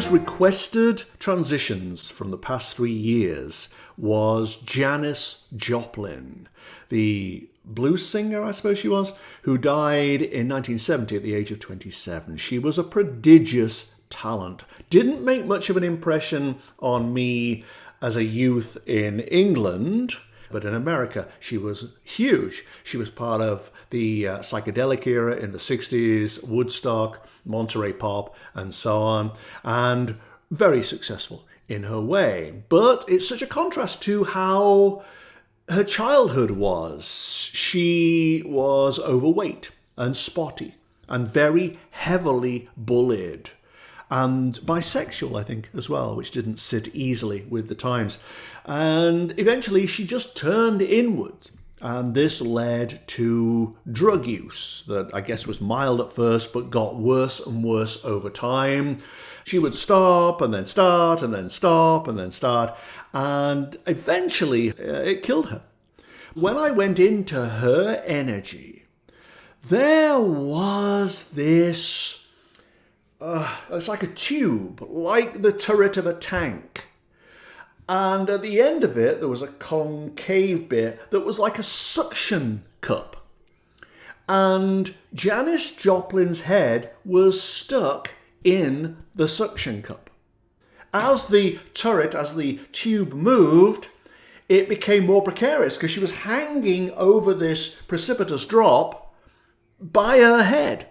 most requested transitions from the past 3 years was Janis Joplin, the blues singer, I suppose she was, who died in 1970 at the age of 27. She was a prodigious talent. Didn't make much of an impression on me as a youth in England, but in America, she was huge. She was part of the psychedelic era in the 60s, Woodstock, Monterey Pop, and so on, and very successful in her way. But it's such a contrast to how her childhood was. She was overweight and spotty and very heavily bullied. And bisexual, I think, as well, which didn't sit easily with the times. And eventually she just turned inward. And this led to drug use that I guess was mild at first, but got worse and worse over time. She would stop and then start and then stop and then start. And eventually it killed her. When I went into her energy, there was this... it's like a tube, like the turret of a tank. And at the end of it, there was a concave bit that was like a suction cup. And Janis Joplin's head was stuck in the suction cup. As the turret, as the tube moved, it became more precarious because she was hanging over this precipitous drop by her head.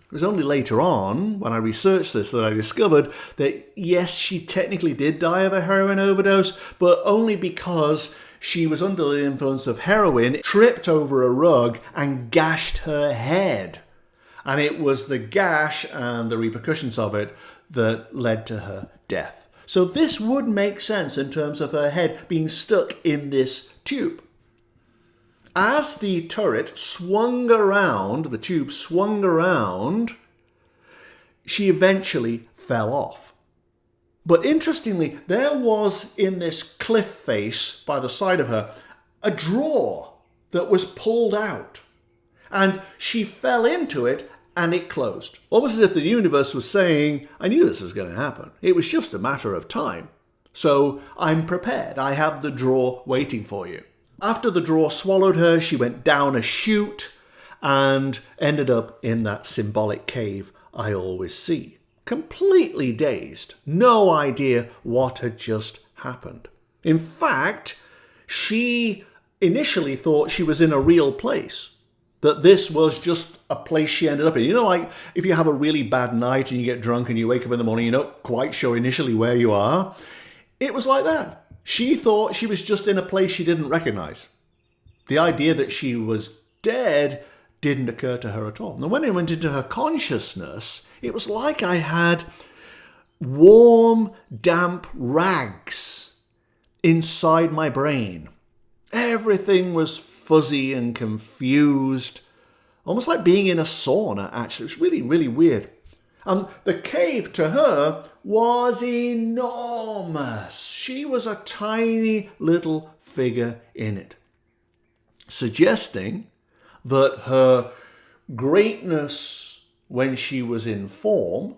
It was only later on, when I researched this, that I discovered that yes, she technically did die of a heroin overdose, but only because she was under the influence of heroin, tripped over a rug and gashed her head. And it was the gash and the repercussions of it that led to her death. So this would make sense in terms of her head being stuck in this tube. As the turret swung around, the tube swung around, she eventually fell off. But interestingly, there was in this cliff face by the side of her a drawer that was pulled out. And she fell into it and it closed. Almost as if the universe was saying, I knew this was going to happen. It was just a matter of time. So I'm prepared. I have the drawer waiting for you. After the drawer swallowed her, she went down a chute and ended up in that symbolic cave I always see. Completely dazed, no idea what had just happened. In fact, she initially thought she was in a real place, that this was just a place she ended up in. You know, like if you have a really bad night and you get drunk and you wake up in the morning, you're not quite sure initially where you are. It was like that. She thought she was just in a place she didn't recognize. The idea that she was dead didn't occur to her at all. And when it went into her consciousness, it was like I had warm, damp rags inside my brain. Everything was fuzzy and confused, almost like being in a sauna, actually. It was really, really weird. And the cave to her was enormous. She was a tiny little figure in it, suggesting that her greatness when she was in form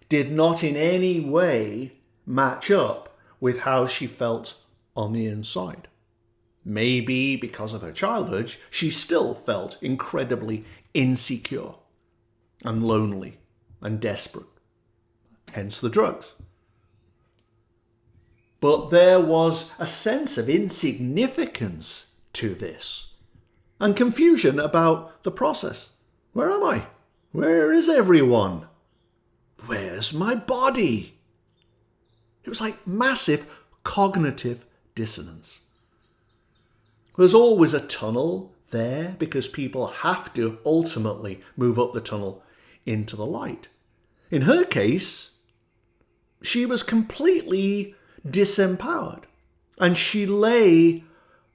did not in any way match up with how she felt on the inside. Maybe because of her childhood, she still felt incredibly insecure and lonely and desperate. Hence the drugs. But there was a sense of insignificance to this and confusion about the process. Where am I? Where is everyone? Where's my body? It was like massive cognitive dissonance. There's always a tunnel there because people have to ultimately move up the tunnel into the light. In her case, she was completely disempowered and she lay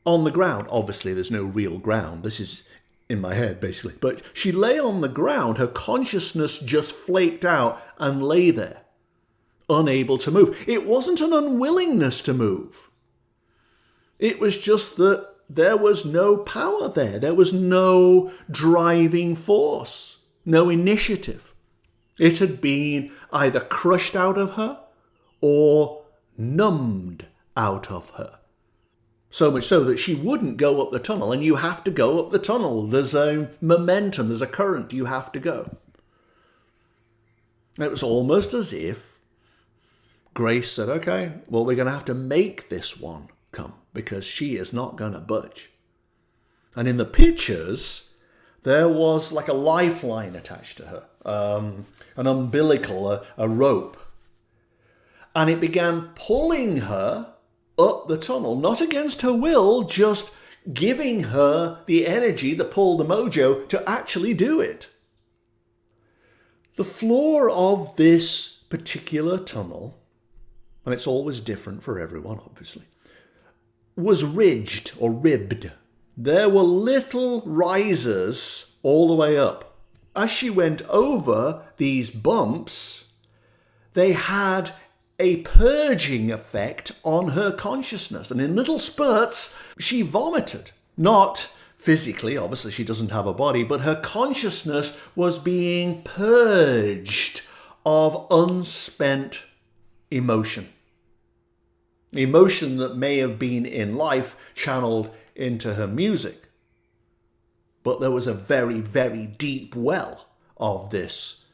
on the ground. Obviously, there's no real ground. This is in my head, basically. But she lay on the ground. Her consciousness just flaked out and lay there, unable to move. It wasn't an unwillingness to move. It was just that there was no power there. There was no driving force, no initiative. It had been either crushed out of her or numbed out of her. So much so that she wouldn't go up the tunnel, and you have to go up the tunnel. There's a momentum, there's a current, you have to go. And it was almost as if Grace said, okay, well, we're going to have to make this one come because she is not going to budge. And in the pictures, there was like a lifeline attached to her, an umbilical, a rope. And it began pulling her up the tunnel, not against her will, just giving her the energy, the pull, the mojo to actually do it. The floor of this particular tunnel, and it's always different for everyone, obviously, was ridged or ribbed. There were little risers all the way up. As she went over these bumps, they had a purging effect on her consciousness. And in little spurts, she vomited. Not physically, obviously she doesn't have a body, but her consciousness was being purged of unspent emotion. Emotion that may have been in life channeled into her music. But there was a very, very deep well of this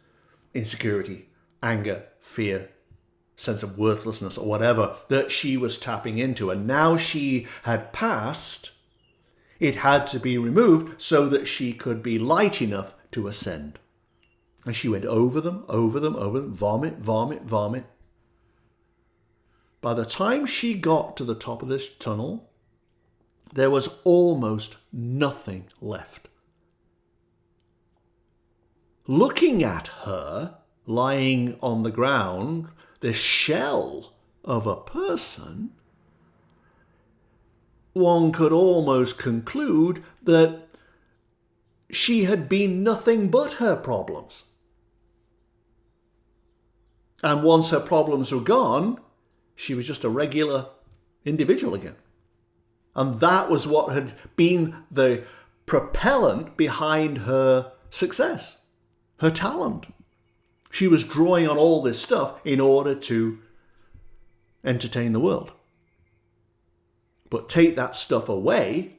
insecurity, anger, fear, sense of worthlessness or whatever that she was tapping into. And now she had passed, it had to be removed so that she could be light enough to ascend. And she went over them, vomit, vomit, vomit. By the time she got to the top of this tunnel, there was almost nothing left. Looking at her lying on the ground, the shell of a person, one could almost conclude that she had been nothing but her problems. And once her problems were gone, she was just a regular individual again. And that was what had been the propellant behind her success, her talent. She was drawing on all this stuff in order to entertain the world. But take that stuff away,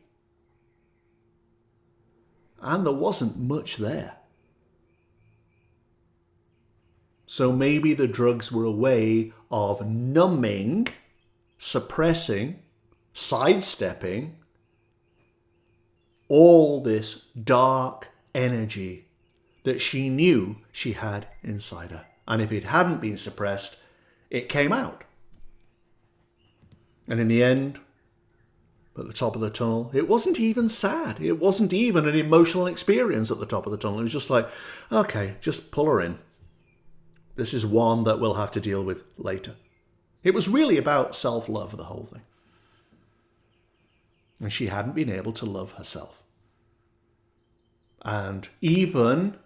and there wasn't much there. So maybe the drugs were a way of numbing, suppressing, sidestepping all this dark energy that she knew she had inside her. And if it hadn't been suppressed, it came out. And in the end, at the top of the tunnel, it wasn't even sad. It wasn't even an emotional experience at the top of the tunnel. It was just like, okay, just pull her in. This is one that we'll have to deal with later. It was really about self-love, the whole thing. And she hadn't been able to love herself. And even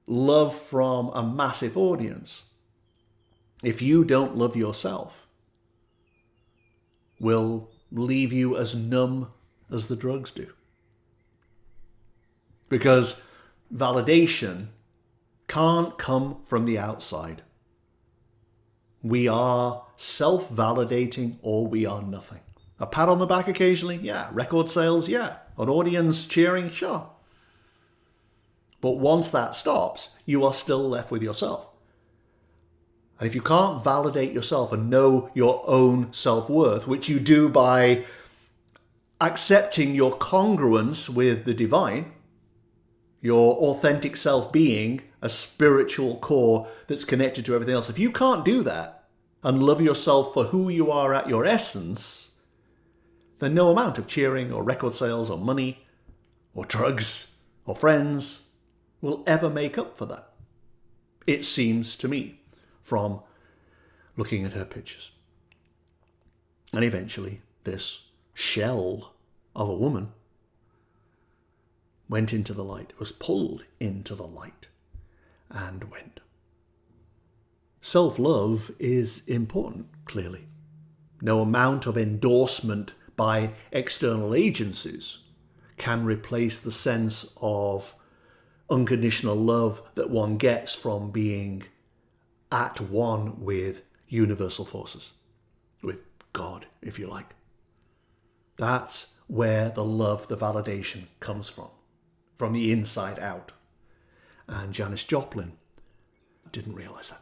love from a massive audience, if you don't love yourself, will leave you as numb as the drugs do. Because validation can't come from the outside. We are self-validating or we are nothing. A pat on the back occasionally, yeah. Record sales, yeah. An audience cheering, sure. But once that stops, you are still left with yourself. And if you can't validate yourself and know your own self-worth, which you do by accepting your congruence with the divine, your authentic self being a spiritual core that's connected to everything else, if you can't do that and love yourself for who you are at your essence, then no amount of cheering or record sales or money or drugs or friends will ever make up for that. It seems to me, from looking at her pictures. And eventually, this shell of a woman went into the light, was pulled into the light, and went. Self-love is important, clearly. No amount of endorsement by external agencies can replace the sense of unconditional love that one gets from being at one with universal forces, with God, if you like. That's where the love, the validation comes from the inside out. And Janis Joplin didn't realize that.